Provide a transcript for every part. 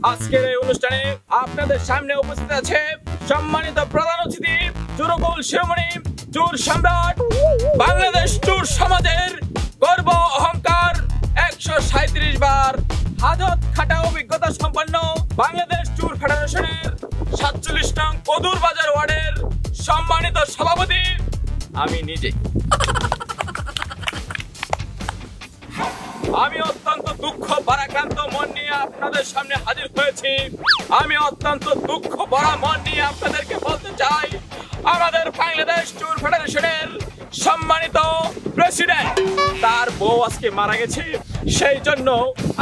আজকের এই অনুষ্ঠানে আপনাদের সামনে উপস্থিত আছে সম্মানিত প্রধান অতিথি চোরকুল শিরোমণি চোর সম্রাট বাংলাদেশ চোর সমাজের গর্ব অহংকার 137 বার হাজত খাটা অভিজ্ঞতা সম্পন্ন বাংলাদেশ চোর ফেডারেশনের 47 নং কদুর বাজার ওয়ার্ডের সম্মানিত সভাপতি আমি নিজে। আমি অত্যন্ত দুঃখ ভারাক্রান্ত মন নিয়ে আপনাদের সামনে হাজির হয়েছি। আমি অত্যন্ত দুঃখ ভরা মন নিয়ে আপনাদেরকে বলতে চাই, আমাদের বাংলাদেশ চোর ফেডারেশনের সম্মানিত প্রেসিডেন্ট তার বউ আজকে মারা গেছে, সেই জন্য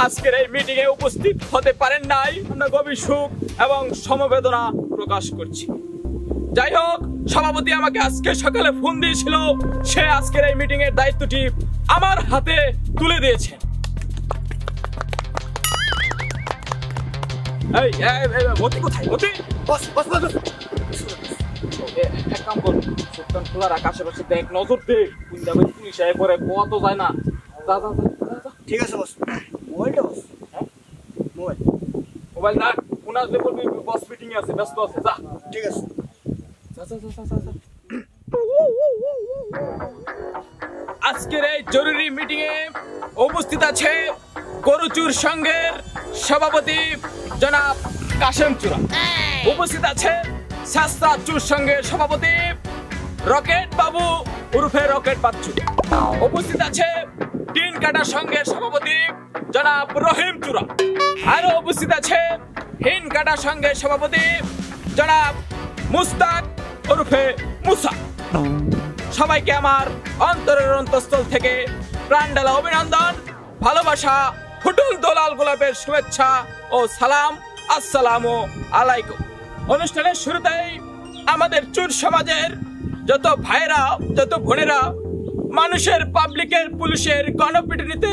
আজকের এই মিটিং এ উপস্থিত হতে পারেন নাই। আমরা গভীর শোক এবং সমবেদনা প্রকাশ করছি। যাই হোক, সভাপতি আমাকে আজকে সকালে ফোন দিয়েছিল, সে আজকের এই মিটিং এর দায়িত্বটি আমার হাতে তুলে দিয়েছেন। এই মতি কোথায়? মতি বস বস বস, এক কাম কর, সুলতান খোলা রাখ, আশেপাশে দেখ, নজর দে, পুলিশ আয় পরে কত যায় না। যা যা যা। ঠিক আছে বস। মোবাইলটা বস। হ্যাঁ মোবাইল না, পুনাস দে বলবি বস মিটিং এ আছে, ব্যস্ত আছে। যা। ঠিক আছে। যা যা যা যা যা। আজকের এই জরুরি মিটিং এ উপস্থিত আছে গরুচুর সংঘের সভাপতি জনাব কাশেম চূড়া, উপস্থিত আছে শাস্ত্রা চুর সংঘের সভাপতি রকেট বাবু উর্ফে রকেট বাচ্চু, উপস্থিত আছে টিন কাটা সংঘের সভাপতি জনাব রহিম চূড়া, আরো উপস্থিত আছে হিন কাটা সংঘের সভাপতি জনাব মুস্তাক উর্ফে মুসা। সবাইকে আমার অন্তরের অন্তঃস্থল থেকে প্রাণঢালা অভিনন্দন, ভালোবাসা, ফুটুল দোলাল গোলাপের শুভেচ্ছা ও সালাম। আসসালামু আলাইকুম। অনুষ্ঠানের শুরুতেই আমাদের চোর সমাজের যত ভাইরা, যত বোনেরা মানুষের, পাবলিকের, পুলিশের গণপিটুনিতে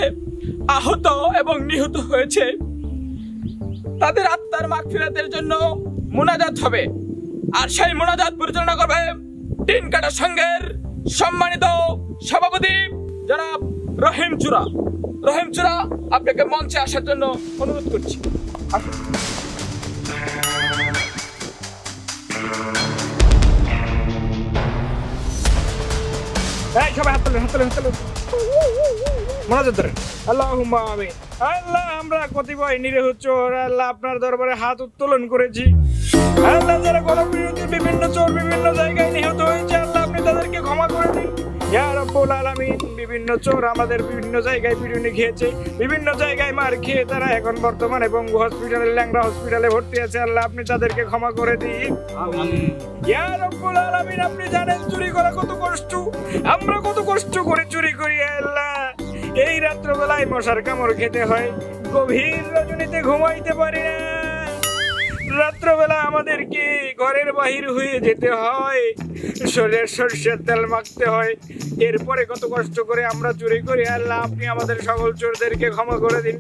আহত এবং নিহত হয়েছে, তাদের আত্মার মাগফিরাতের জন্য মুনাজাত হবে। আর সেই মুনাজাত পরিচালনা করবে টিন কাটা সংঘের সম্মানিত সভাপতি জনাব রহিম চূড়া। রহিম চূড়া, আপনাকে মঞ্চে আসার জন্য অনুরোধ করছি। সবাই হাত তোলেন, হাত তোলেন, হাত তোলেন। মোনাজাত ধরেন। আল্লাহুম্মা আমিন। আল্লাহ, আমরা কতিপয় নিরীহ চোর আল্লাহ আপনার দরবারে হাত উত্তোলন করেছি। আল্লাহ, যারা গণবিরোধী বিভিন্ন চোর বিভিন্ন জায়গায় নিহত হয়েছে, আল্লাহ আপনি তাদেরকে ক্ষমা করে দিন ইয়া রাব্বুল আলামিন। বিভিন্ন চোর আমাদের বিভিন্ন জায়গায় পিটুনি খেয়েছে, বিভিন্ন জায়গায় মার খেয়ে তারা এখন বর্তমানে বঙ্গ হসপিটালে, ল্যাংড়া হসপিটালে ভর্তি আছে। আল্লাহ আপনি তাদেরকে ক্ষমা করে দিন ইয়া রাব্বুল আলামিন। আপনি জানেন চুরি করা কত কষ্ট, আমরা কত কষ্ট করে চুরি করি। আল্লাহ, এই রাত্রবেলায় মশার কামড় খেতে হয়, গভীর রজনীতে ঘুমাইতে পারি না, রাত্রবেলা আমাদেরকে ঘরের বাহির হয়ে যেতে হয়, শরীরে সরষের তেল মাখতে হয়, এরপরে কত কষ্ট করে আমরা চুরি করি। আল্লাহ আপনি আমাদের সকল চোরদেরকে ক্ষমা করে দিন,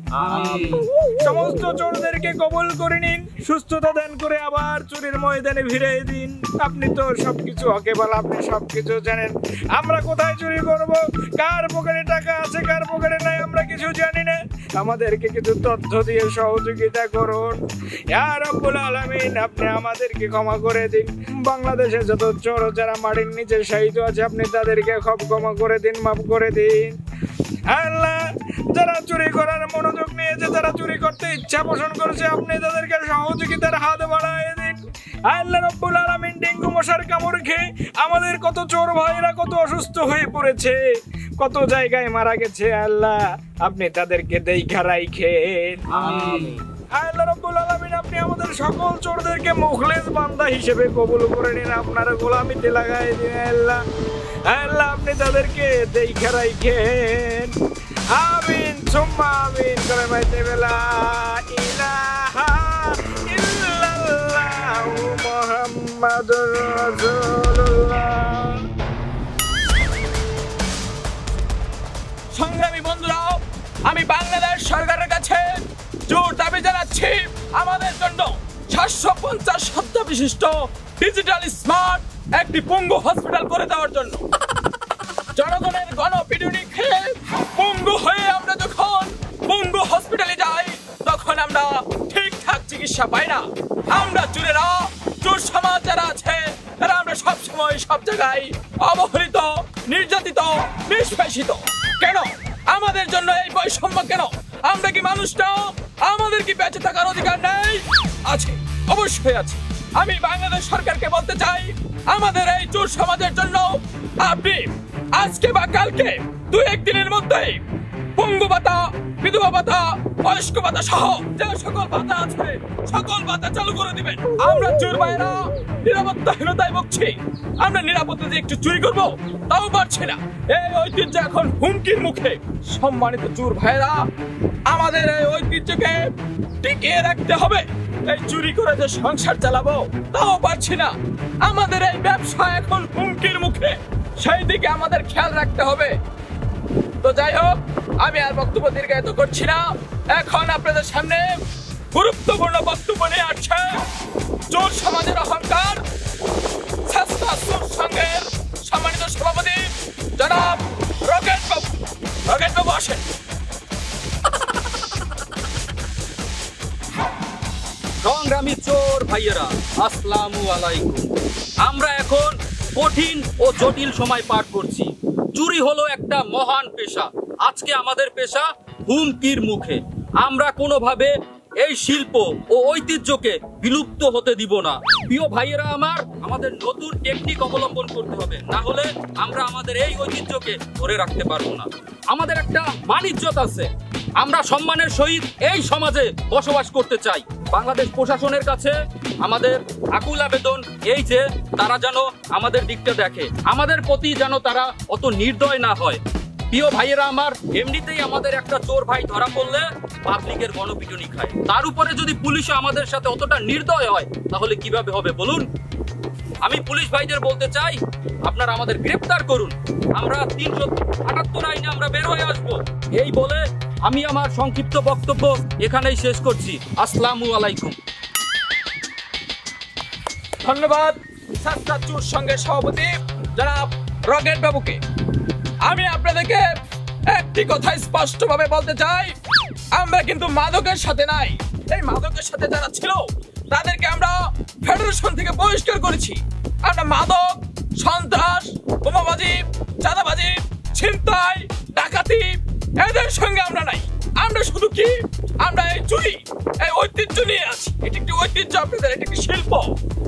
সমস্ত চোরদেরকে কবুল করে নিন, সুস্থতা দান করে আবার চুরির ময়দানে ফিরিয়ে দিন। আপনি তো সবকিছু হকেবাল, আপনি সবকিছু জানেন। আমরা কোথায় চুরি করব, কার পকেটে টাকা আছে, কার পকেটে নাই, আমরা কিছু জানি না। আমাদেরকে কিছু তথ্য দিয়ে সহযোগিতা করুন ইয়া রাব্বুল আলামিন। আপনি আমাদেরকে ক্ষমা করে দিন। বাংলাদেশে যত চোর যারা মাটির নিচে শায়িত আছে, আপনি তাদেরকে ক্ষমা করে দিন, মাফ করে দিন। আল্লাহ, যারা চুরি করার মনোযোগ নিয়েছে, যারা চুরি করতে ইচ্ছা পোষণ করেছে, আপনি তাদেরকে সহযোগিতার হাত বাড়ায় দিন। আল্লাহ রাব্বুল আলামিন, ডেঙ্গু মশার কামড় খেয়ে আমাদের কত চোর ভাইরা কত অসুস্থ হয়ে পড়েছে, কত জায়গায় মারা গেছে। আল্লাহ আপনি তাদেরকে দেখা রাখেন। আমিন। আল্লাহ রাব্বুল আলামিন, আপনি আমাদের সকল চোরদেরকে মুখলেস বান্দা হিসেবে কবুল করে নিন, আপনার গোলামিতে লাগাই দিন। আল্লাহ, আল্লাহ আপনি তাদেরকে দেখা রাখেন। আমিন সুম্মা আমিন। কালেমায়ে লা ইলাহা ইল্লাল্লাহু মুহাম্মাদুর রাসূলুল্লাহ। সংগ্রামী বন্ধুরা, আমি বাংলাদেশ সরকারের কাছে জোর দাবি জানাচ্ছি আমাদের জন্য 750 শয্যা বিশিষ্ট ডিজিটাল স্মার্ট একটি পঙ্গু হসপিটাল করে দেওয়ার জন্য। জনগণের গণপিটুনি খেয়ে পঙ্গু হয়ে আমরা যখন পঙ্গু হসপিটালে যাই, তখন আমরা ঠিকঠাক চিকিৎসা চিকিৎসা পাই না। আমরা চোরেরা, চোর সমাজ যারা আছে তারা আমরা সব সময় সব জায়গায় অবহেলিত, নির্যাতিত, নিষ্পেষিত। কেন আমাদের জন্য এই বৈষম্য? কেন আমরা কি মানুষ না? আমাদের কি বেঁচে থাকার অধিকার নেই? আছে, অবশ্যই আছে। আমি বাংলাদেশ সরকারকে বলতে চাই, আমাদের এই চোর সমাজের জন্য আপনি আজকে বা কালকে 2-1 দিনের মধ্যেই পঙ্গু ভাতা, বিধবা ভাতা, বয়স্ক ভাতা সহ যে সকল ভাতা আছে সকল ভাতা চালু করে দিবেন। আমরা চোর ভাইয়েরা নিরাপত্তাহীনতায় ভুগছি। আমরা নিরাপত্তা দিয়ে একটু চুরি করবো তাও পারছি না। এই ঐতিহ্য এখন হুমকির মুখে। সম্মানিত চোর ভাইয়েরা, আমাদের এই ঐতিহ্যকে টিকিয়ে রাখতে হবে। এই চুরি করে যে সংসার চালাবো তাও পারছি না। আমাদের এই ব্যবসা এখন হুমকির মুখে, সেই দিকে আমাদের খেয়াল রাখতে হবে। তো যাই হোক, আমি আর বক্তব্য দীর্ঘায়িত করছি না। এখন আপনাদের সামনে গুরুত্বপূর্ণ বক্তব্য নিয়ে আসছে চোর সমাজের অহংকার, শাস্তা চোর সংঘের সম্মানিত সভাপতি জনাব রকেট বাবু। রকেট বাবু আসেন। সংগ্রামী চোর ভাইয়েরা, আসসালামু আলাইকুম। আমরা এখন কঠিন ও জটিল সময় পার করছি। চুরি হলো একটা মহান পেশা। আজকে আমাদের পেশা হুমকির মুখে। আমরা কোনোভাবে এই শিল্প ও ঐতিহ্যকে বিলুপ্ত হতে দিব না। প্রিয় ভাইয়েরা আমার, আমাদের নতুন টেকনিক অবলম্বন করতে হবে, না হলে আমরা আমাদের এই ঐতিহ্যকে ধরে রাখতে পারবো না। আমাদের একটা মান-ইজ্জত আছে। আমরা সম্মানের সহিত এই সমাজে বসবাস করতে চাই। বাংলাদেশ প্রশাসনের কাছে আমাদের আকুল আবেদন এই যে তারা যেন আমাদের দিকটা দেখে, আমাদের প্রতি যেন তারা অত নির্দয় না হয়। প্রিয় ভাইয়েরা আমার, এমনিতেই আমাদের একটা চোর ভাই ধরা পড়লে পাবলিকের গণপিটুনি খায়, তার উপরে যদি পুলিশও আমাদের সাথে অতটা নির্দয় হয় তাহলে কিভাবে হবে বলুন? আমি পুলিশ ভাইদের বলতে চাই, আপনারা আমাদের গ্রেফতার করুন। আমরা 378 আইনে আমরা বের হয়ে আসবো। এই বলে আমি আমার সংক্ষিপ্ত বক্তব্য এখানেই শেষ করছি। আসসালামু আলাইকুম। ধন্যবাদ শাস্তা চোর সংঘের সভাপতি জনাব রকেট বাবুকে। আমি আপনাদেরকে একটি কথা স্পষ্টভাবে বলতে চাই, আমরা কিন্তু মাদকের সাথে নাই। এই মাদকের সাথে যারা ছিল তাদেরকে আমরা ফেডারেশন থেকে বহিষ্কার করেছি। আমরা মাদক, সন্ত্রাস, বোমাবাজি, চাঁদাবাজি, ছিনতাই, ডাকাতি এদের সঙ্গে আমরা নাই। আমরা শুধু কি, আমরা এই চুরি, এই ঐতিহ্য নিয়ে আছি। এটি একটি ঐতিহ্য আপনাদের, এটি একটি শিল্প।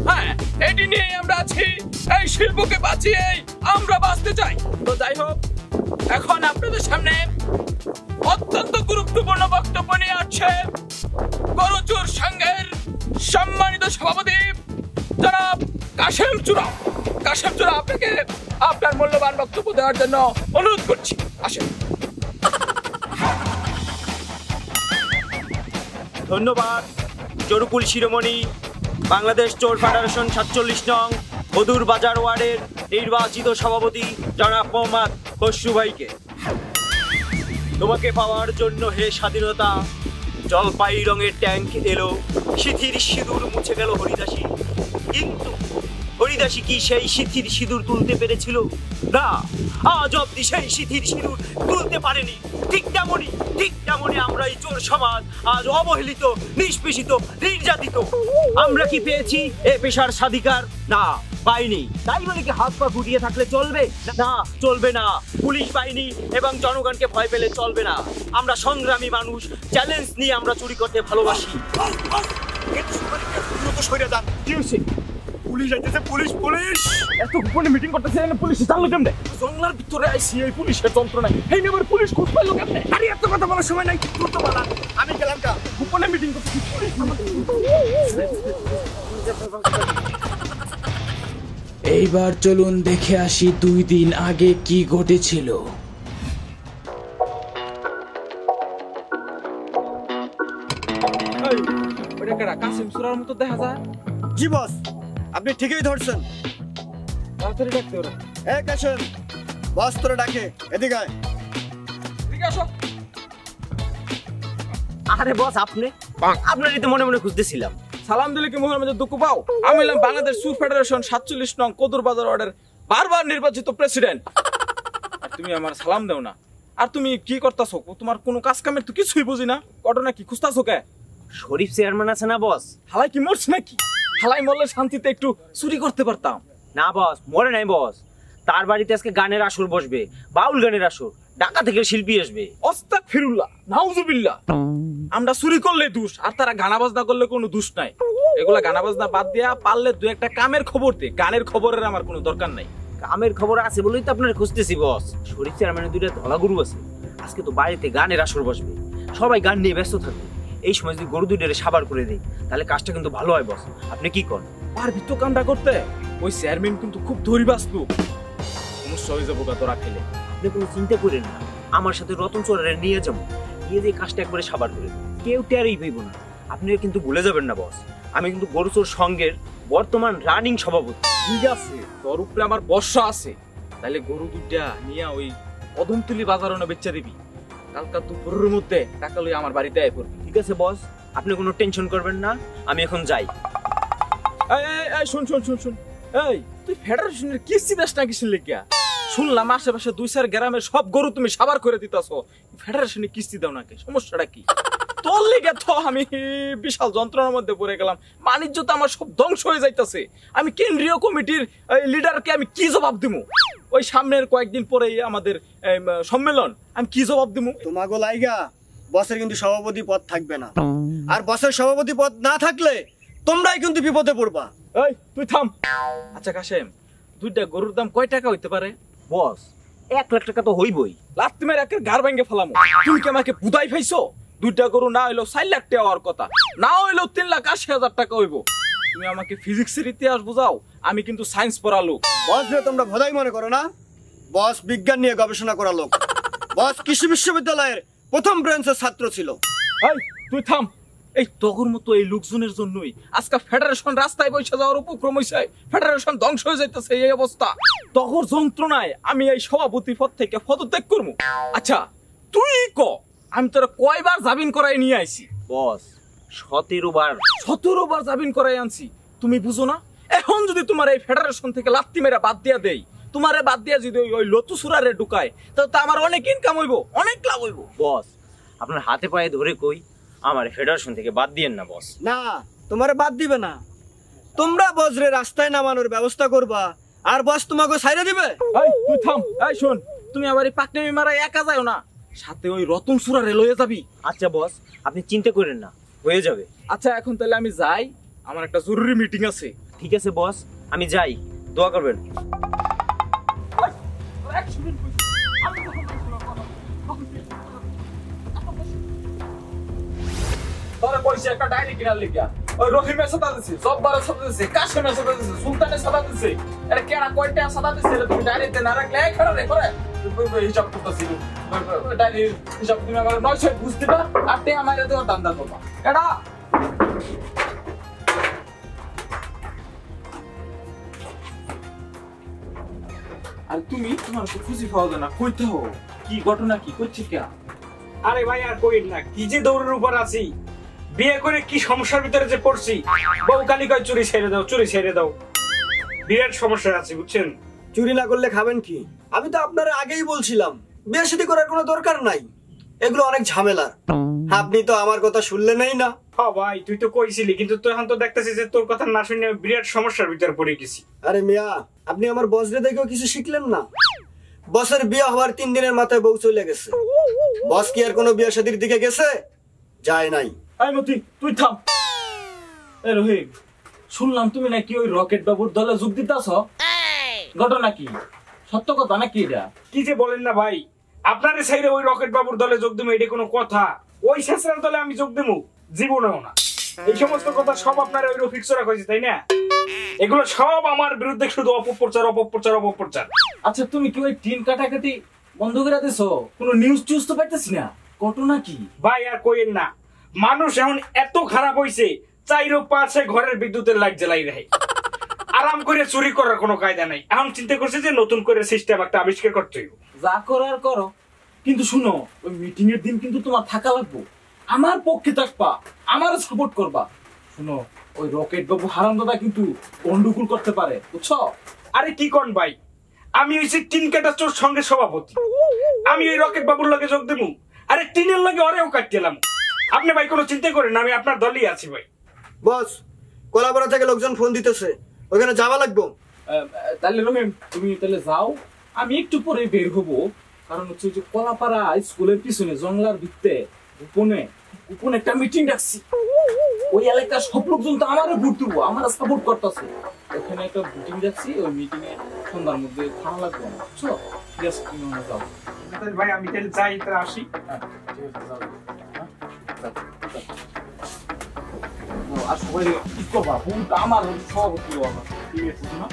হ্যাঁ, এটি নিয়ে আমরা আছি। এই শিল্পকে বাঁচিয়ে আমরা বাঁচতে চাই। তো যাই হোক, এখন আপনাদের সামনে অত্যন্ত গুরুত্বপূর্ণ বক্তব্য নিয়ে আসছে গরুচোর সংঘের সম্মানিত সভাপতি জনাব কাশেম চূড়া। কাশেম চূড়া, আপনাকে আপনার মূল্যবান বক্তব্য দেওয়ার জন্য অনুরোধ করছি। আসেন। ধন্যবাদ। জরুকুল শিরোমণি বাংলাদেশ চোর ফেডারেশন 47 নং বদুর বাজার ওয়ার্ডের নির্বাচিত সভাপতি জনাব মোহাম্মদ খসরু ভাইকে। তোমাকে পাওয়ার জন্য হে স্বাধীনতা, জলপাই রঙের ট্যাঙ্ক এলো, সিথির সিঁদুর মুছে গেল হরিদাসী। কিন্তু হরিদাসী কি সেই সিথির সিঁদুর তুলতে পেরেছিল? না, আজ অব্দি সেই সিথির সিঁদুর তুলতে পারেনি। ঠিক তেমনই আমরা এই চোর সমাজ আজ অবহেলিত, নিষ্পেষিত, নির্যাতিত। আমরা কি পেয়েছি এ পেশার স্বাধিকার? না, পাইনি। তাই বলে কি হাত পা গুটিয়ে থাকলে চলবে? না, চলবে না। পুলিশ বাহিনী এবং জনগণকে ভয় পেলে চলবে না। আমরা সংগ্রামী মানুষ, চ্যালেঞ্জ নিয়ে আমরা চুরি করতে ভালোবাসি। পুলিশ আইতেছে, পুলিশ পুলিশ এত গোপনে মিটিং করতেছে, পুলিশ জানলো কেমনে? জঙ্গলার ভিতরে আইসি, এই পুলিশের যন্ত্রণা। এই নেবার পুলিশ খোঁজ পাইলো কেমনে? আরে এত কথা বলার সময় নাই, তুই তো বলা। আমি গেলাম কা, গোপনে মিটিং করতেছি। এইবার চলুন দেখে আসি 2 দিন আগে কি ঘটেছিল। ওটা কারা? কাসিম চূড়ার মতো দেখা যায়। জি বস, আপনি ঠিকই ধরছেন। তাড়াতাড়ি ডাকতে ওরা। এ কাশেম, বস তোরে ডাকে, এদিকে আয়। ঠিক আছে। আরে বস, আপনারই তো মনে মনে খুঁজতেছিলাম। সালাম দিলে কি মুখের মধ্যে দুঃখ পাও? আমি হলাম বাংলাদেশ চোর ফেডারেশন 47 নং কদুর বাজার ওয়ার্ডের বারবার নির্বাচিত প্রেসিডেন্ট। তুমি আমার সালাম দাও না। আর তুমি কি করতেছো? তোমার কোনো কাজ কামের তো কিছুই বুঝি না। ঘটনা কি? খুঁজতাছো কে? শরীফ চেয়ারম্যান আছে না বস? হালাই কি মরছে নাকি? হালাই মরলে শান্তিতে একটু চুরি করতে পারতাম। না বস, মরে নাই বস। তার বাড়িতে আজকে গানের আসর বসবে, বাউল গানের আসর। ঢাকা থেকে শিল্পী আসবে। আস্তাগফিরুল্লাহ, নাউজুবিল্লাহ। আমরা চুরি করলে দোষ, আর তারা গানা বাজনা করলে কোনো দোষ নাই। এগুলা গানা বাজনা বাদ দিয়া পারলে দু একটা কামের খবর দে। গানের খবরের আমার কোনো দরকার নাই। কামের খবর আছে বলেই তো আপনার খুঁজতেছি বস। শরীফ চেয়ারম্যানের দুইটা ধলা গরু আছে, আজকে তো বাড়িতে গানের আসর বসবে, সবাই গান নিয়ে ব্যস্ত থাকবে। এই সময় যদি গরু দুইটারে সাবার করে দেয় তাহলে কাজটা কিন্তু ভালো হয় বস। আপনি কি করেন? পারবি তো কামটা করতে? ওই চেয়ারম্যান কিন্তু খুব ধরিবাস লোক, সমস্যা হয়ে যাবো তোরা খেলে। আপনি কোনো চিন্তা করেন না, আমার সাথে রতন চোরারে নিয়ে যাবো, গিয়ে দিয়ে কাজটা একবারে সাবার করে দেবো, কেউ টেরই পাইব না। আপনি কিন্তু ভুলে যাবেন না বস, আমি কিন্তু গরুচোর সংঘের বর্তমান রানিং সভাপতি। ঠিক আছে, তোর উপরে আমার বর্ষা আছে, তাহলে গরু দুইটা নিয়ে ওই কদমতলি বাজারে বেচা দিবি। কালকা দুপুরের মধ্যে টাকা লই আমার বাড়িতে আয় পড়বি। ঠিক আছে বস, আপনি কোনো টেনশন করবেন না, আমি এখন যাই। এই শুন শুন শুন শুন, এই তুই ফেডারেশনের কিস্তি দাস না কিসের লেগিয়া? শুনলাম আশেপাশে 2-4 গ্রামের সব গরু তুমি সাবার করে দিতাছো, ফেডারেশনে কিস্তি দাও নাকি? সমস্যাটা কি? তোর লেগে তো আমি বিশাল যন্ত্রণার মধ্যে পড়ে গেলাম। বাণিজ্য তো আমার সব ধ্বংস হয়ে যাইতাছে। আমি কেন্দ্রীয় কমিটির লিডারকে আমি কি জবাব দিব? ওই সামনের কয়েকদিন পরেই আমাদের সম্মেলন, আমি কি জবাব দিব? তোমাগো লাইগা বসের কিন্তু সভাপতি পদ থাকবে না, আর বসের সভাপতি পদ না থাকলে তোমরাই কিন্তু বিপদে পড়বা। এই তুই থাম। আচ্ছা কাশেম, দুইটা গরুর দাম কয় টাকা হইতে পারে? বস 1 লাখ টাকা তো হইবই। লাত্তি মেরে একের গার ভেঙে ফেলামো। তুমি কি আমাকে বুদাই ফাইছো? দুইটা গরু না হইলো 4 লাখ টাকা হওয়ার কথা, না হইলো 3,80,000 টাকা হইব। তুমি আমাকে ফিজিক্সের ইতিহাস বুঝাও, আমি কিন্তু সায়েন্স পড়া লোক। বস যে তোমরা ভোদাই মনে করো না, বস বিজ্ঞান নিয়ে গবেষণা করা লোক। বস কৃষি বিশ্ববিদ্যালয়ের প্রথম ব্রাঞ্চের ছাত্র ছিল। এই তুই থাম। এই তগর মতো এই লোকজনের জন্যই আজকে ফেডারেশন রাস্তায় বসে যাওয়ার উপক্রম হইছে। ফেডারেশন ধ্বংস হয়ে যাইতেছে এই অবস্থা। তগর যন্ত্রণায় আমি এই সভাপতি পদ থেকে পদত্যাগ করবো। আচ্ছা তুই ক, আমি তোরা কয়বার জামিন করাই নিয়ে আইছি? বস 17 বার। 17 বার জামিন করাই আনছি, তুমি বুঝো না? এখন যদি তোমার এই ফেডারেশন থেকে লাত্তি মেরা বাদ দিয়া দেই, তোমারে বাদ দিয়া যদি ওই লতুসুরারে ঢুকায়, তো আমার অনেক ইনকাম হইব, অনেক লাভ হইব। বস আপনার হাতে পায়ে ধরে কই, আমার ফেডারেশন থেকে বাদ দিয়েন না বস। না, তোমারে বাদ দিবে না, তোমরা বসরে রাস্তায় নামানোর ব্যবস্থা করবা, আর বস তোমাকে ছাইরে দিবে। এই তুই থাম। এই শোন, তুমি আবার এই পাকনামি মারা একা যাও না, সাথে ওই রতন সুরারে লয়ে যাবি। আচ্ছা বস, আপনি চিন্তা করেন না, হয়ে যাবে। আচ্ছা এখন তাহলে আমি যাই, আমার একটা জরুরি মিটিং আছে। ঠিক আছে বস, আমি যাই, দোয়া করবেন। তোরে কইছি একটা ডায়েরি কিনার লিখিয়া, ওই রহিমের সাথে দিছে, জব্বারের সাথে দিছে, কাশেমের সাথে দিছে, সুলতানের সাথে দিছে। এর কেডা কয়টা সাথে দিছে তুমি ডায়েরিতে না রাখলে খেড়া রে করে হিসাব করতেছি। ডায়েরি হিসাব তুমি আমার 900 বুঝতে পার, আপনি আমারে দেওয়া দান্দা করবা। এডা আর তুমি তোমার তো খুশি পাওয়া যায় না, কইতে হো কি ঘটনা, কি করছি কে? আরে ভাই আর কইন না, কি যে দৌড়ের উপর আছি, বিয়ে করে কি সমস্যার ভিতরে যে পড়ছি। বউ কালি কয় চুরি ছেড়ে দাও, চুরি ছেড়ে দাও, বিরাট সমস্যা আছে বুঝছেন। চুরি না করলে খাবেন কি? আমি তো আপনারা আগেই বলছিলাম বিয়ে শাদী করার কোনো দরকার নাই, এগুলো অনেক ঝামেলা। আপনি তো আমার কথা শুনলেনই না। হ্যাঁ ভাই তুই তো কইছিলি, কিন্তু তুই এখন তো দেখতেছিস যে তোর কথা না শুনে বিরাট সমস্যার ভিতরে পড়ে গেছি। আরে মিয়া, আপনি আমার বসরে দেখেও কিছু শিখলেন না? বসের বিয়ে হওয়ার 3 দিনের মাথায় বউ চলে গেছে। বস কি আর কোনো বিয়ে শাদীর দিকে গেছে? যায় নাই। এই মতি তুই থাম। এই রহিম, শুনলাম তুমি নাকি ওই রকেট বাবুর দলে যোগ দিতাছ, ঘটনা কি? সত্য কথা নাকি এটা? কি যে বলেন না ভাই, আপনার সাইডে ওই রকেট বাবুর দলে যোগ দেবো এটা কোনো কথা? ওই শেষের দলে আমি যোগ দেবো জীবনেও না। এই সমস্ত কথা সব আপনার ওই রফিক চোরা কইছে তাই না? এগুলো সব আমার বিরুদ্ধে শুধু অপপ্রচার অপপ্রচার অপপ্রচার। আচ্ছা তুমি কি ওই টিন কাটাকাটি বন্ধ করে দিছো? কোনো নিউজ টিউজ তো পাইতেছি না, ঘটনা কি? ভাই আর কইেন না, মানুষ এখন এত খারাপ হইছে, 4-5 ঘরের বিদ্যুতের লাইট জ্বালাই রাখে, আরাম করে চুরি করার কোনো কায়দা নাই। এখন চিন্তা করছে যে নতুন করে সিস্টেম একটা আবিষ্কার করতে হইব। যা করার করো, কিন্তু শুনো ওই মিটিং এর দিন কিন্তু তোমার থাকা লাগবে, আমার পক্ষে থাকবা, আমার সাপোর্ট করবা। শুনো ওই রকেট বাবু হারামদাদা কিন্তু গন্ডগোল করতে পারে, বুঝছো? আরে কি কোন ভাই, আমি হইছি টিন কাটা চোর সঙ্গে সভাপতি, আমি ওই রকেট বাবুর লগে যোগ দেবো? আরে টিনের লগে ওরেও কাটলাম, আপনি ভাই কোনো চিন্তা করেন না, আমি আপনার দলই আছি ভাই। বস, কলাপাড়া থেকে লোকজন ফোন দিতেছে, ওখানে যাওয়া লাগবো। তাহলে রহিম তুমি তাহলে যাও, আমি একটু পরে বের হবো। কারণ হচ্ছে যে কলাপাড়া স্কুলের পিছনে জঙ্গলার ভিত্তে গোপনে একটা মিটিং ডাকছি। ওই এলাকার সব লোকজন তো আমারও ভোট দেবো, আমার সাপোর্ট করতেছে। ওখানে একটা মিটিং ডাকছি, ওই মিটিং এ সন্ধ্যার মধ্যে খাওয়া লাগবে না, বুঝছো? ঠিক আছে, তুমি আমরা যাও। তাহলে ভাই আমি তাহলে যাই, তাহলে আসি। ঠিক আছে, যাও। আর সবাই কি করবা, ভোটটা আমার সভাপতি হওয়া। ঠিক আছে না?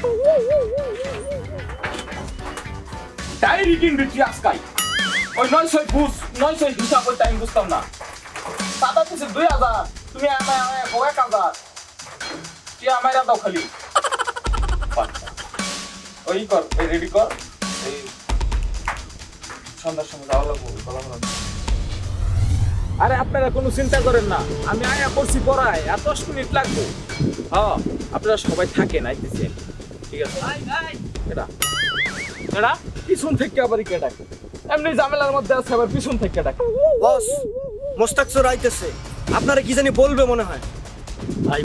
ডায়েরি কিনবি তুই আজকাই। ওই 900 ঘুষ 900 হিসাব ওইটা আমি বুঝতাম না। দাদা দিচ্ছে 2000, তুমি আমায় 1000, তুই আমায় দাও খালি। ওই কর, এই রেডি কর, এই সন্ধ্যার সময় যাওয়া লাগবো। আরে আপনারা কোনো চিন্তা করেন না, আমি আয়া করছি পড়ায়, আর 10 মিনিট লাগবে। হ্যাঁ, আপনারা সবাই থাকেন, আইতেছে। ঠিক আছে? এটা এটা পিছন থেকে আবার কে ডাকে? এমনি ঝামেলার মধ্যে আছে, আবার পিছন থেকে ডাকে। বস, মোস্তাক চোর আইতেছে, আপনারা কি জানি বলবে মনে হয়। ভাই,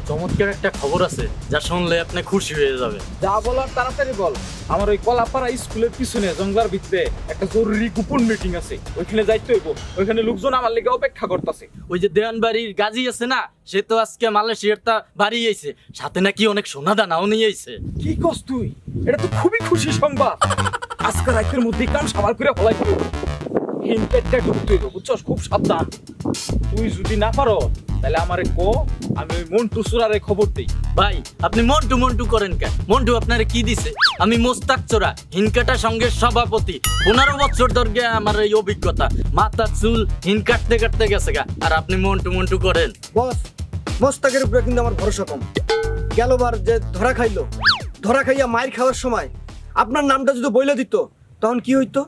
চমৎকার একটা খবর আছে যা শুনলে আপনি খুশি হয়ে যাবে। যা বলার তাড়াতাড়ি বল। আমার ওই কলাপাড়া স্কুলের পিছনে জঙ্গলার ভিতরে একটা জরুরি গোপন মিটিং আছে, ওইখানে যাইতে হইব। ওইখানে লোকজন আমার লেগে অপেক্ষা করতেছে। ওই যে দেওয়ান বাড়ির গাজী আছে না, সে তো আজকে মালয়েশিয়ার তা বাড়ি আইছে, সাথে নাকি অনেক সোনা দানাও নিয়ে আইছে। কি কস তুই? এটা তো খুবই খুশি সংবাদ। আজকে রাতের মধ্যে কাম সামাল করে ফলাই দিব। হিনপেটটা ঢুকতে হইব, বুঝছস? খুব সাবধান। তুই যদি না পারো তাহলে আমারে কো, আমি ওই মন্টু সুরারে খবর দেই। ভাই, আপনি মন্টু মন্টু করেন কেন? মন্টু আপনারে কি দিছে? আমি মোস্তাক চোরা হিনকাটা সংঘের সভাপতি। 15 বছর ধরে আমার এই অভিজ্ঞতা, মাথা চুল হিন কাটতে কাটতে গেছে গা, আর আপনি মন্টু মন্টু করেন। বস, মোস্তাকের উপরে কিন্তু আমার ভরসা কম। গেলবার যে ধরা খাইলো, ধরা খাইয়া মাইর খাওয়ার সময় আপনার নামটা যদি বইলে দিত, তখন কি হইতো?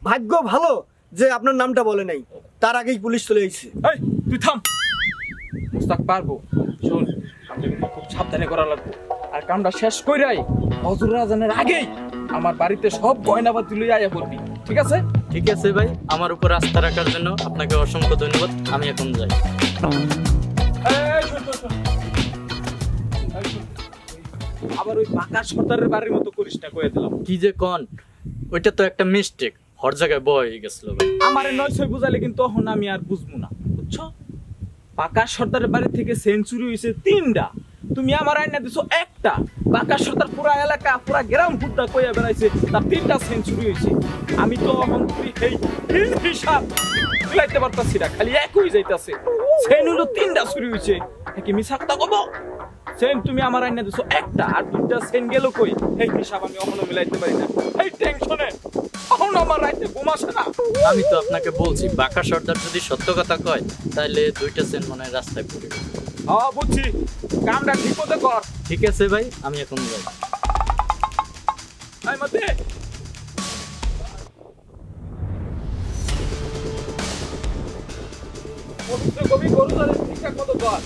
ভাগ্য ভালো যে আপনার নামটা বলে নাই, তার আগেই পুলিশ চলে আইছে। এই তুই থাম। মুস্তাক পারবো। শোন, সামনে কিন্তু খুব সাবধানে করা লাগবে। আর কামটা শেষ কইরাই হযরত আজানের আগেই আমার বাড়িতে সব গয়নাবাতি লইয়া আয়া পড়বি। ঠিক আছে? ঠিক আছে ভাই, আমার উপর আস্থা রাখার জন্য আপনাকে অসংখ্য ধন্যবাদ। আমি এখন যাই। এই শোন, শোন, শোন। এই শোন। আবার ওই বাঁকা সর্দারের বাড়ির মতো করিস না, কয়ে দিলাম। কি যে কন, ওইটা তো একটা মিস্টেক, হর জায়গায় বয় গেছিল ভাই। আমারে 900 বুঝালে কিন্তু তখন আমি আর বুঝবো না, বুঝছো? বাঁকা সর্দারের বাড়ি থেকে সেঞ্চুরি হয়েছে 3টা, তুমি আমার আইনা দিছো একটা। বাঁকা সর্দার পুরা এলাকা পুরা গ্রাম ফুটটা কইয়া বেড়াইছে, তার 3টা সেঞ্চুরি হয়েছে। আমি তো এখন এই হিসাব মিলাইতে পারতাছি না, খালি একই যাইতাছে। সেন হলো 3টা চুরি হয়েছে, কি মিছা কথা কব? সেন তুমি আমার আইনা দিছো একটা, আর 2টা সেন গেল কই? এই হিসাব আমি এখনো মিলাইতে পারি না। এই টেনশনে এখন আমার রাইতে ঘুম আসে না। আমি তো আপনাকে বলছি, বাঁকা সর্দার যদি সত্য কথা কয় তাহলে 2টা সেন মনে হয় রাস্তায় পড়ে গেছে। হ্যাঁ বুঝছি, কামটা ঠিক মতো কর। ঠিক আছে ভাই, আমি এখন যাই। এই মতে কবি গরু ধরে ঠিকঠাক মতো কর।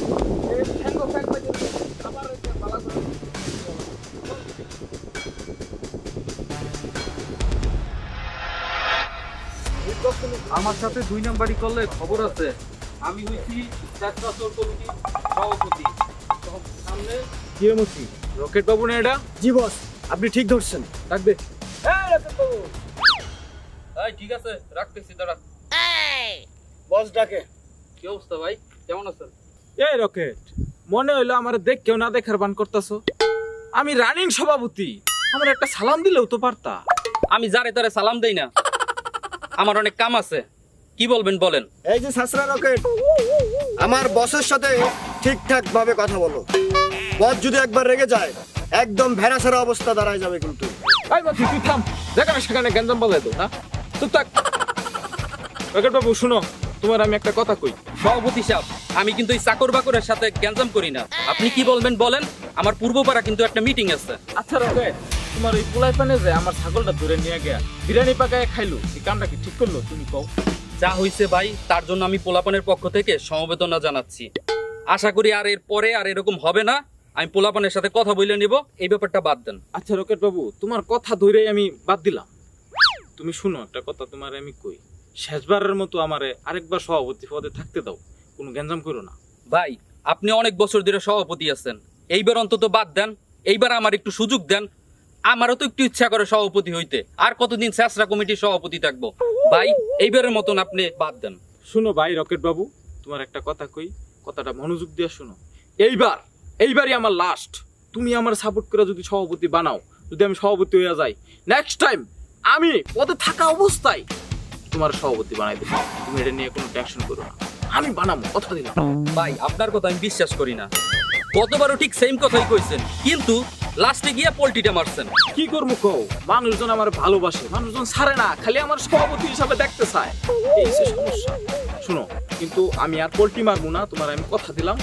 এই ঠ্যাঙ্গ ফ্যাঙ্গ বাজে আবার এটা বালা করে। আমার সাথে 2 নাম্বারই করলে খবর আছে। আমি হইছি যাত্রা চোর কমিটি সভাপতি। সামনে কি মতি রকেট বাবু না এটা? জি বস, আপনি ঠিক ধরছেন। ডাকবে। এই রকেট বাবু। এই ঠিক আছে, রাখতেছি, দাঁড়া। বস ডাকে। কি অবস্থা ভাই, কেমন আছেন? এই রকেট, মনে হইলো আমার দেখ কেউ না দেখার বান করতেছো। আমি রানিং সভাপতি, আমার একটা সালাম দিলেও তো পারতা। আমি যারে তারে সালাম দেই না, আমার অনেক কাম আছে। কি বলবেন বলেন? এই যে সাসরা রকেট, আমার বসের সাথে ঠিকঠাক ভাবে কথা বলো। বস যদি একবার রেগে যায়, একদম ভেড়া ছাড়া অবস্থা দাঁড়ায় যাবে কিন্তু। এই মতি তুই থাম, যেখানে সেখানে গ্যাঞ্জাম বাজাই দো না। চুপ থাক। রকেট বাবু শুনো, তোমার আমি একটা কথা কই। সভাপতি সাহেব, আমি কিন্তু এই চাকর বাকরের সাথে গ্যাঞ্জাম করি না। আপনি কি বলবেন বলেন? আমার পূর্বপাড়া কিন্তু একটা মিটিং আছে। আচ্ছা রকেট, তোমার ওই পোলাই পানে যে আমার ছাগলটা ধরে নিয়ে গিয়া বিরিয়ানি পাকায় খাইলো, এই কামটা কি ঠিক করলো? তুমি কও। যা হইছে ভাই, তার জন্য আমি পোলাপানের পক্ষ থেকে সমবেদনা জানাচ্ছি। আশা করি আর এর পরে আর এরকম হবে না। আমি পোলাপানের সাথে কথা বলে নিব, এই ব্যাপারটা বাদ দেন। আচ্ছা রকেট বাবু, তোমার কথা ধরেই আমি বাদ দিলাম। তুমি শুনো, একটা কথা তোমার আমি কই, শেষবারের মতো আমারে আরেকবার সভাপতি পদে থাকতে দাও। কোনো গ্যাঞ্জাম করো না। ভাই আপনি অনেক বছর ধরে সভাপতি আছেন, এইবার অন্তত বাদ দেন, এইবার আমার একটু সুযোগ দেন। আমারও তো একটু ইচ্ছা করে সভাপতি হইতে, আর কতদিন স্যাসরা কমিটির সভাপতি থাকবো। ভাই এইবারের মতন আপনি বাদ দেন। শুনো ভাই রকেট বাবু, তোমার একটা কথা কই, কথাটা মনোযোগ দিয়ে শোনো। এইবারই আমার লাস্ট। তুমি আমার সাপোর্ট করে যদি সভাপতি বানাও, যদি আমি সভাপতি হয়ে যাই, নেক্সট টাইম আমি পদে থাকা অবস্থায় তোমার সভাপতি বানাই দেবো। তুমি এটা নিয়ে কোনো টেনশন করো না, আমি বানাবো, কথা দিলাম। ভাই আপনার কথা আমি বিশ্বাস করি না, গতবারও ঠিক সেম কথাই কইছেন, কিন্তু লাস্টে গিয়া পোল্টিটা মারছেন। কি করবো কও, মানুষজন আমার ভালোবাসে, মানুষজন ছাড়ে না, খালি আমার সভাপতি হিসাবে দেখতে চায়, এই হচ্ছে সমস্যা। শোনো, কিন্তু আমি আর পোল্টি মারবো না, তোমার আমি কথা দিলাম।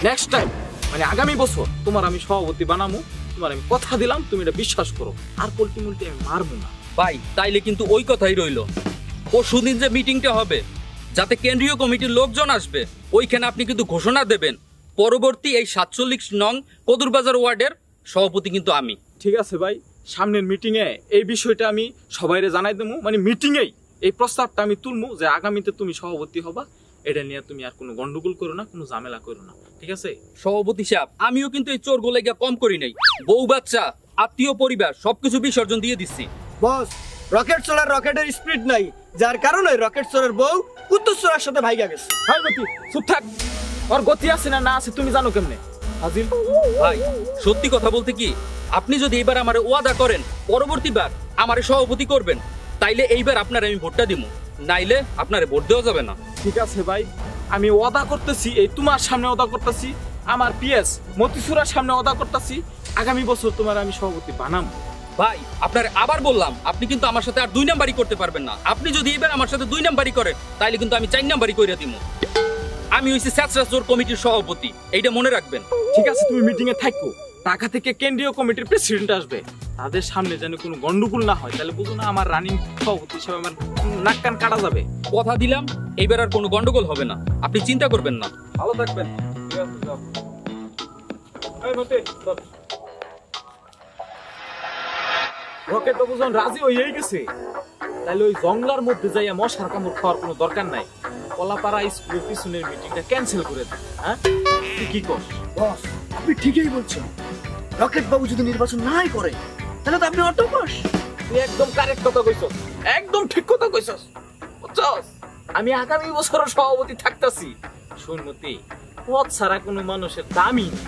নেক্সট টাইম মানে আগামী বছর তোমার আমি সভাপতি বানাবো, তোমার আমি কথা দিলাম, তুমি এটা বিশ্বাস করো। আর পোল্টি মুল্টি আমি মারবো না। ভাই তাইলে কিন্তু ওই কথাই রইল, পরশুদিন যে মিটিংটা হবে, যাতে কেন্দ্রীয় কমিটির লোকজন আসবে, ওইখানে আপনি কিন্তু ঘোষণা দেবেন পরবর্তী এই 47 নং কদুরবাজার ওয়ার্ডের সভাপতি কিন্তু আমি। ঠিক আছে ভাই, সামনের মিটিংয়ে এই বিষয়টা আমি সবাইরে জানাই দেবো, মানে মিটিংয়েই এই প্রস্তাবটা আমি তুলবো যে আগামীতে তুমি সভাপতি হবা। এটা নিয়ে তুমি আর কোনো গন্ডগোল করো না, কোনো ঝামেলা করো না, ঠিক আছে? সভাপতি সাহেব, আমিও কিন্তু এই চোর গোলে গিয়া কম করি নাই, বউ বাচ্চা আত্মীয় পরিবার সবকিছু বিসর্জন দিয়ে দিচ্ছি। বস, রকেট চোরার রকেটের স্পিড নাই, যার কারণে রকেট চোরের বউ কুত্তুস চোরার সাথে ভাইগা গেছে। হাই গতি, চুপ থাক। ওর গতি আছে না আছে তুমি জানো কেমনে? হাজির ভাই সত্যি কথা বলতে কি, আপনি যদি এইবার আমার ওয়াদা করেন পরবর্তীবার আমারে সভাপতি করবেন, তাইলে এইবার আপনার আমি ভোটটা দিব, নাইলে আপনারে ভোট দেওয়া যাবে না। ঠিক আছে ভাই, আমি ওয়াদা করতেছি, এই তোমার সামনে ওয়াদা করতেছি, আমার পিএস মতিসুরার সামনে ওয়াদা করতেছি, আগামী বছর তোমার আমি সভাপতি বানাবো। ভাই আপনার আবার বললাম, আপনি কিন্তু আমার সাথে আর 2 নাম্বারই করতে পারবেন না। আপনি যদি এবার আমার সাথে 2 নাম্বারই করেন, তাইলে কিন্তু আমি 4 নাম্বারই কইরা দিব। আমি হইছি স্যাসরা চোর কমিটির সভাপতি, এইটা মনে রাখবেন। ঠিক আছে, তুমি মিটিং এ থাকো, ঢাকা থেকে কেন্দ্রীয় কমিটির প্রেসিডেন্ট আসবে, তাদের সামনে যেন কোনো গন্ডগোল না হয়, তাহলে বুঝো না আমার রানিং সভাপতি হিসেবে আমার নাক কান কাটা যাবে। কথা দিলাম এইবার আর কোনো গন্ডগোল হবে না, আপনি চিন্তা করবেন না। ভালো থাকবেন। রকেট বাবু যখন রাজি হয়েই গেছে, তাহলে ওই জঙ্গলার মধ্যে যাইয়া মশার কামড় খাওয়ার কোনো দরকার নাই। কলাপাড়া স্কুলের পিছনের মিটিংটা ক্যান্সেল করে দেন। হ্যাঁ, তুই কি কর? বস, আপনি ঠিকই বলছেন, রকেট বাবু যদি নির্বাচন নাই করে, তাহলে তো আপনি অটোপাস। তুই একদম কারেক্ট কথা কইছস, একদম ঠিক কথা কইছস, বুঝছস? আমি আগামী বছর সভাপতি থাকতাছি। শুনমতি, পথ ছাড়া কোনো মানুষের দামই নেই।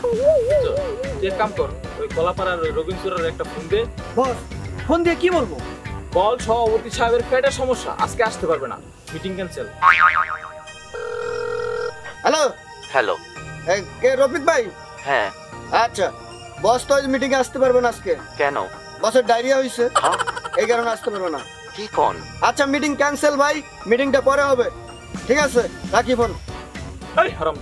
তুই এক কাম কর, ওই কলাপাড়ার ওই রবীন্দ্রের একটা ফোন দে। বস, ফোন দিয়ে কি বলবো? বল সভাপতি সাহেবের পেটের সমস্যা, আজকে আসতে পারবে না, মিটিং ক্যান্সেল। হ্যালো হ্যালো, কে রফিক ভাই? হ্যাঁ। আচ্ছা, বস তো মিটিং এ আসতে পারবে না আজকে। কেন? বসের ডায়রিয়া হইছে, হ্যাঁ? এই কারণে আসতে পারবে না। কি কোন? আচ্ছা, মিটিং ক্যান্সেল ভাই, মিটিংটা পরে হবে। ঠিক আছে, রাখি ফোন। এই হারাম,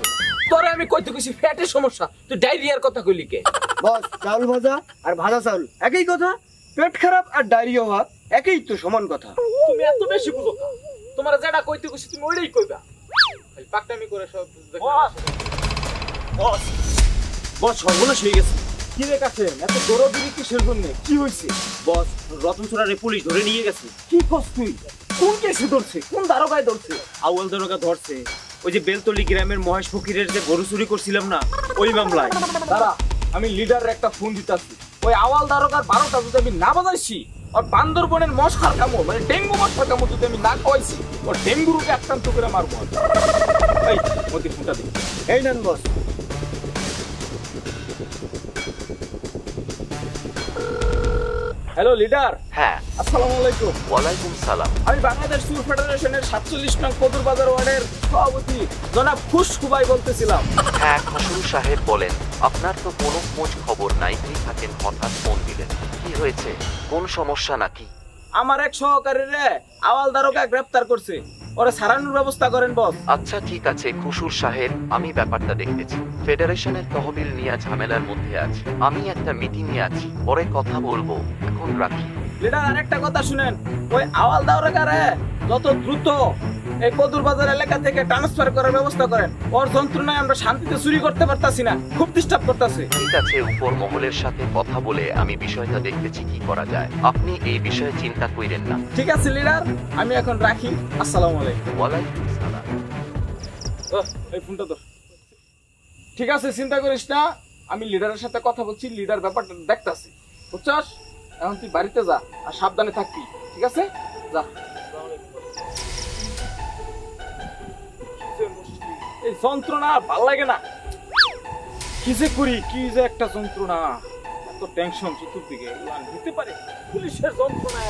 তোরে আমি কইতে কইছি পেটের সমস্যা, তুই ডায়রিয়ার কথা কইলি কে? বস, চাউল ভাজা আর ভাজা চাউল একই কথা, পেট খারাপ আর ডায়রিয়া হওয়া একই তো সমান কথা। তুমি এত বেশি বুঝো না, তোমার যেটা কইতে কইছি তুমি ওইটাই কইবা। এই পাকটামি করে সব বস, বস সর্বনাশ হয়ে গেছে। কি রে কাছে এত দৌড়াদৌড়ি কিসের জন্য? কি হইছে? বস, রতন চোরারে পুলিশ ধরে নিয়ে গেছে। কি কস তুই? কোন কেসে ধরছে? কোন দারোগায় ধরছে? আউয়াল দারোগা ধরছে, ওই যে বেলতলি গ্রামের মহেশ ফকিরের যে গরু চুরি করছিলাম না, ওই মামলায়। দাঁড়া, আমি লিডারের একটা ফোন দিতাছি। ওই আওয়াল দারোগার 12টা যদি আমি না বাজাইছি, আর বান্দরবনের মশার কামড় মানে ডেঙ্গু মশার কামড় যদি আমি না খাওয়াইছি, ওর ডেঙ্গু রোগে আক্রান্ত করে মারবো। এই মতি ফোনটা দিই। এই নেন বস। Hello leader. হ্যাঁ। আসসালামু আলাইকুম। ওয়ালাইকুম সালাম। আমি বাংলাদেশ ট্যুর ফেডারেশনের 47 নং কদুরবাজার ওয়ার্ডের সভাপতি জনাব খুশখুবাই বলতেছিলাম। হ্যাঁ খসরু সাহেব বলেন, আপনার তো কোনো খোঁজ খবর নাই, কি থাকেন হঠাৎ ফোন দিলেন, কি হয়েছে? কোন সমস্যা নাকি? আমার এক সহকারী রে আওয়াল দারোগা গ্রেফতার করছে, ওরা ছাড়ানোর ব্যবস্থা করেন বস। আচ্ছা ঠিক আছে খুশুর সাহেব, আমি ব্যাপারটা দেখতেছি। ফেডারেশনের তহবিল নিয়ে ঝামেলার মধ্যে আছে, আমি একটা মিটিং এ আছি, পরে কথা বলবো, এখন রাখি। লিডার আরেকটা কথা শুনেন, ওই আওয়াল দারোগা রে যত দ্রুত এই কদুরবাজার এলাকা থেকে ট্রান্সফার করার ব্যবস্থা করেন, ওর যন্ত্রণায় আমরা শান্তিতে চুরি করতে পারতাছি না, খুব ডিস্টার্ব করতেছে। ঠিক আছে, উপর মহলের সাথে কথা বলে আমি বিষয়টা দেখতেছি কি করা যায়, আপনি এই বিষয়ে চিন্তা করেন না। ঠিক আছে লিডার, আমি এখন রাখি। আসসালামু আলাইকুম। ওয়ালাইকুম সালাম। এই ফোনটা ধর। ঠিক আছে, চিন্তা করিস না, আমি লিডারের সাথে কথা বলছি, লিডার ব্যাপারটা দেখতাছি, বুঝছস? এখন তুই বাড়িতে যা আর সাবধানে থাকবি, ঠিক আছে? যা। এই যন্ত্রণা ভাল লাগে না, কি যে করি, কি যে একটা যন্ত্রণা, এত টেনশন চতুর্দিকে, নিতে পারে পুলিশের যন্ত্রণা।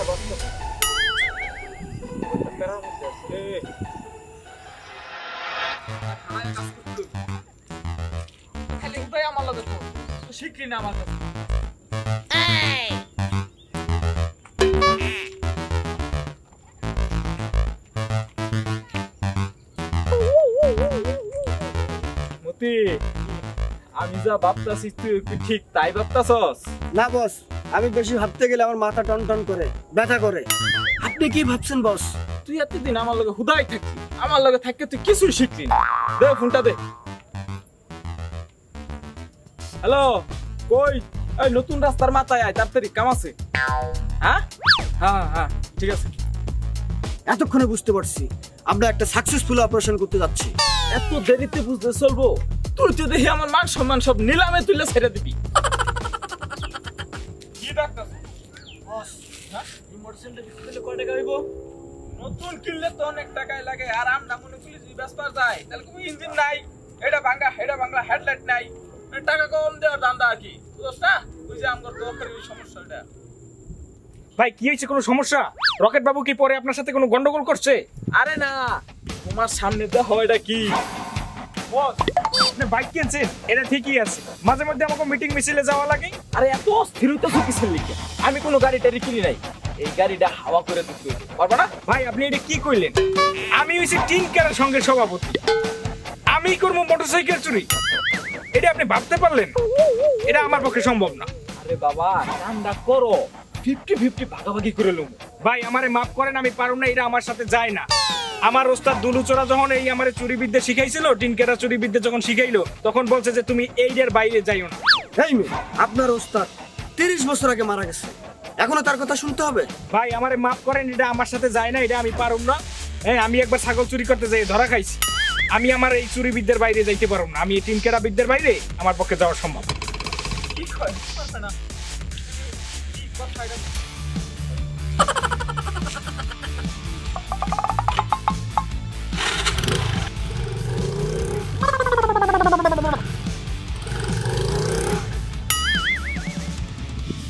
আমার লাগে শিখলি না আমার কাছে। মতি, আমি যা ভাবতাছি তুই কি ঠিক তাই ভাবতাছস? না বস, আমি বেশি ভাবতে গেলে আমার মাথা টন টন করে ব্যথা করে। আপনি কি ভাবছেন বস? তুই এতদিন আমার লগে হুদাই থাকলি, আমার লগে থাকতে তুই কিছুই শিখলি না। দে ফোনটা দে। হ্যালো, কই? এই নতুন রাস্তার মাথায় আয়, তাড়াতাড়ি কাম আছে। হ্যাঁ হ্যাঁ হ্যাঁ, ঠিক আছে। এতক্ষণে বুঝতে পারছি আমরা একটা সাকসেসফুল অপারেশন করতে যাচ্ছি। এত দেরিতে বুঝতে চলবো? তুই তো দেখি আমার মান সম্মান সব নিলামে তুলে ছেড়ে দিবি। কি ডাক্তার বস, হ্যাঁ এই মোটরসাইকেলটা বিক্রি কয় টাকা হইব? নতুন কিনলে তো অনেক টাকাই লাগে, আর আমরা মনে করি যদি বেসপার যায় তাহলে কোনো ইঞ্জিন নাই, এটা ভাঙা হেডলাইট নাই, টাকা কম দেওয়ার দান্দা আর কি, বুঝছ না? ওই যে আমার দরকারি সমস্যাটা। ভাই কি হয়েছে, কোনো সমস্যা? রকেট বাবু কি পরে আপনার সাথে কোনো গন্ডগোল করছে? আরে না, তোমার সামনে তো হয় এটা কি বস, আপনি বাইক কিনছেন এটা ঠিকই আছে, মাঝে মধ্যে আমাকে মিটিং মিছিলে যাওয়া লাগে। আরে এত স্থিরতা কিসের লিখে? আমি কোনো গাড়ি টাড়ি কিনি নাই, এই গাড়িটা হাওয়া করে দিতে পারবো না। ভাই আপনি এটা কি কইলেন? আমি হইছি টিনকারের সঙ্গে সভাপতি, আমি করবো মোটরসাইকেল চুরি? এটা আপনি ভাবতে পারলেন? এটা আমার পক্ষে সম্ভব না। আরে বাবা, ঠান্ডা করো, 50-50 ভাগাভাগি করে লম। ভাই আমারে মাফ করেন, আমি পারুম না, এটা আমার সাথে যায় না। আমার ওস্তাদ দুলুচোরা যখন এই আমারে চুরি বিদ্যা শিখাইছিল, টিনকেরা চুরি বিদ্যা যখন শিখাইলো, তখন বলছে যে তুমি এইটার বাইরে যাইও না। এই মেয়ে, আপনার ওস্তাদ 30 বছর আগে মারা গেছে, এখনো তার কথা শুনতে হবে? ভাই আমারে মাফ করেন, এটা আমার সাথে যায় না, এটা আমি পারুম না। হ্যাঁ, আমি একবার ছাগল চুরি করতে যাই ধরা খাইছি, আমি আমার এই চুরি বিদ্যার বাইরে যাইতে পারুম না। আমি এই টিনকেরা বিদ্যার বাইরে আমার পক্ষে যাওয়া সম্ভব। কি কয় না, কি কথা এটা?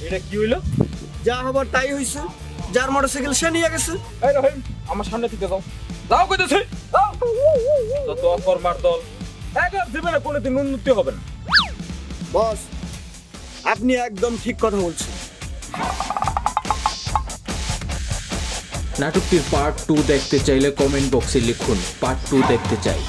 এটা কি হইলো? যা হবার তাই হইছে, যার মোটরসাইকেল সে নিয়ে গেছে। এই রহিম, আমার সামনে থেকে যাও, যাও কইতেছি, যাও। যত অকর্মার দল, একার জীবনে কোনোদিন উন্নতি হবে না। বস, আপনি একদম ঠিক কথা বলছেন। নাটকটির পার্ট 2 দেখতে চাইলে কমেন্ট বক্সে লিখুন পার্ট 2 দেখতে চাই।